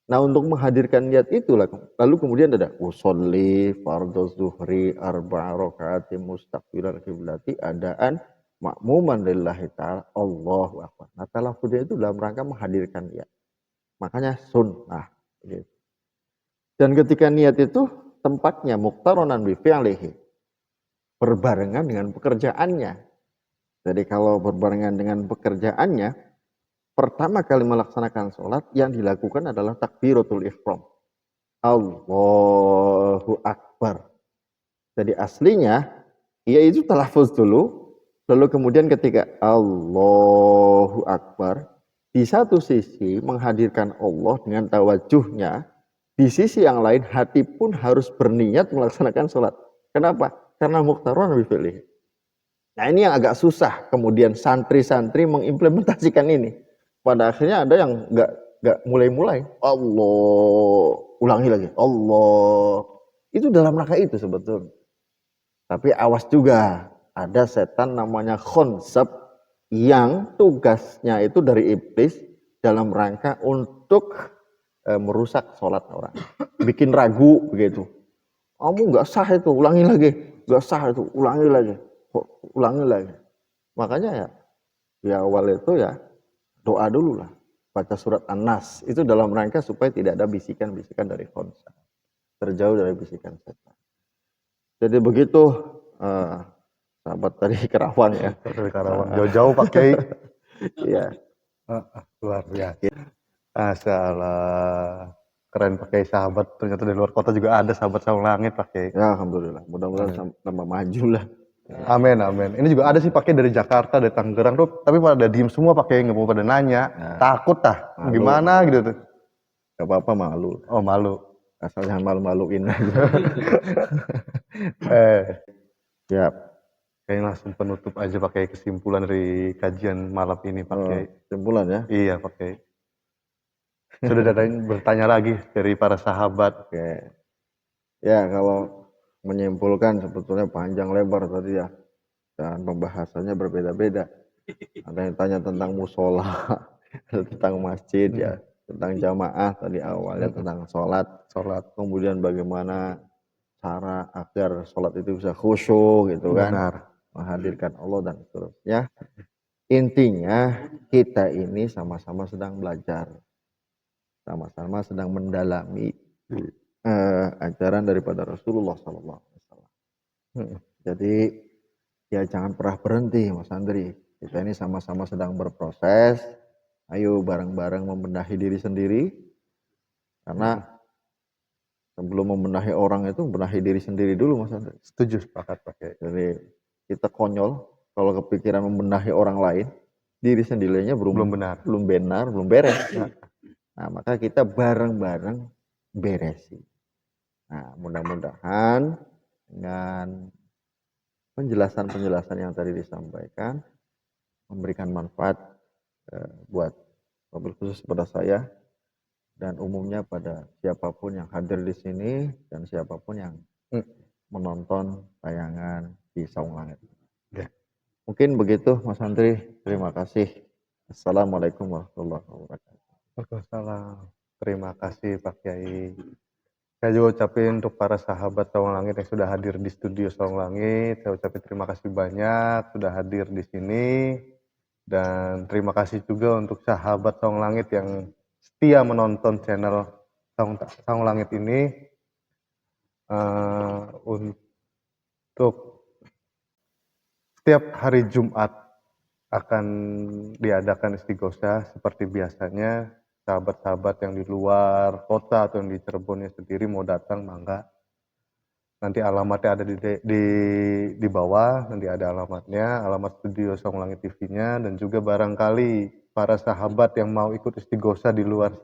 Nah, untuk menghadirkan niat itu lalu kemudian ada usolli fardhu zuhri arba'a raka'atin mustaqbilal qiblati adaan makmuman lillahi ta'ala Allahu akbar. Nah, talaffuznya itu dalam rangka menghadirkan niat. Makanya sunnah gitu. Dan ketika niat itu tempatnya muqtaronan bi fi'lihi. Berbarengan dengan pekerjaannya. Jadi kalau berbarengan dengan pekerjaannya, pertama kali melaksanakan sholat yang dilakukan adalah takbiratul ihram. Allahu Akbar. Jadi aslinya, yaitu talaffuz dulu, lalu kemudian ketika Allahu Akbar, di satu sisi menghadirkan Allah dengan tawajuhnya, di sisi yang lain hati pun harus berniat melaksanakan sholat. Kenapa? Karena muqtaron bi fi'lihi. Nah, ini yang agak susah kemudian santri-santri mengimplementasikan ini. Pada akhirnya ada yang nggak mulai-mulai. Allah, ulangi lagi. Allah. Itu dalam rangka itu sebetulnya. Tapi awas juga, ada setan namanya khonsab yang tugasnya itu dari iblis dalam rangka untuk merusak sholat orang. Bikin ragu begitu. Kamu nggak sah itu, ulangi lagi. Nggak sah itu, ulangi lagi. Ulangi lagi. Makanya ya, di awal itu ya doa dulu lah. Baca surat An-Nas. Itu dalam rangka supaya tidak ada bisikan-bisikan dari khonsab. Terjauh dari bisikan setan. Jadi begitu sahabat tadi Kerawang ya. Dari Karawang jauh-jauh pakai. Iya. Luar biasa. Masya Allah. Keren pakai sahabat. Ternyata dari luar kota juga ada sahabat Sawang Langit pakai. Ya alhamdulillah. Mudah-mudahan tambah maju lah. Amin, amin. Ini juga ada sih pakai dari Jakarta, dari Tangerang tuh, tapi pada diem semua pakai, nggak mau pada nanya. Nah, Takut tah, malu. gimana gitu tuh. Gak apa-apa malu. Oh malu. Asal jangan malu-maluin aja. Ya. Kayaknya langsung penutup aja pakai kesimpulan dari kajian malam ini pakai. Kesimpulan ya. Iya pakai. Sudah ada yang bertanya lagi dari para sahabat. Oke. Ya kalau menyimpulkan sebetulnya panjang lebar tadi ya. Dan pembahasannya berbeda-beda. Ada yang tanya tentang musola, tentang masjid ya, tentang jamaah tadi awalnya, tentang sholat, kemudian bagaimana cara agar sholat itu bisa khusyuk gitu kan, Benar. menghadirkan Allah dan seterusnya. Intinya kita ini sama-sama sedang belajar, sama-sama sedang mendalami ajaran daripada Rasulullah SAW. Jadi ya jangan pernah berhenti Mas Andri. Kita ini sama-sama sedang berproses Ayo bareng-bareng membenahi diri sendiri, karena sebelum membenahi orang itu benahi diri sendiri dulu Mas Andre. Setuju, sepakat Pak Kiai. Jadi kita konyol kalau kepikiran membenahi orang lain, diri sendirinya Belum benar. belum beres. Nah, maka kita bareng-bareng beresi. Nah, mudah-mudahan dengan penjelasan-penjelasan yang tadi disampaikan memberikan manfaat buat wabil khusus pada saya dan umumnya pada siapapun yang hadir di sini dan siapapun yang menonton tayangan di Saung Langit. Ya. Mungkin begitu Mas Andri, terima kasih. Assalamualaikum warahmatullahi wabarakatuh. Waalaikumsalam. Terima kasih Pak Kiai. Saya juga ucapin untuk para sahabat Saung Langit yang sudah hadir di studio Saung Langit, saya ucapin terima kasih banyak sudah hadir di sini. Dan terima kasih juga untuk sahabat Saung Langit yang setia menonton channel Saung Langit ini. Untuk setiap hari Jumat akan diadakan istighosah seperti biasanya. Sahabat-sahabat yang di luar kota atau yang di Cirebonnya sendiri mau datang, mangga. Nanti alamatnya ada di bawah, nanti ada alamatnya, alamat studio Saung Langit TV-nya, dan juga barangkali para sahabat yang mau ikut istighosah di luar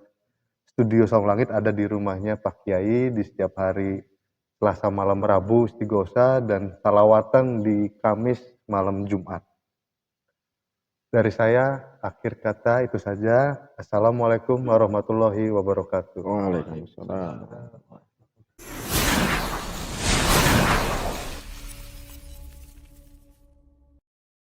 studio Saung Langit ada di rumahnya Pak Kiai di setiap hari Selasa malam Rabu istighosah dan salawatan di Kamis malam Jumat. Dari saya, akhir kata itu saja. Assalamualaikum warahmatullahi wabarakatuh. Waalaikumsalam.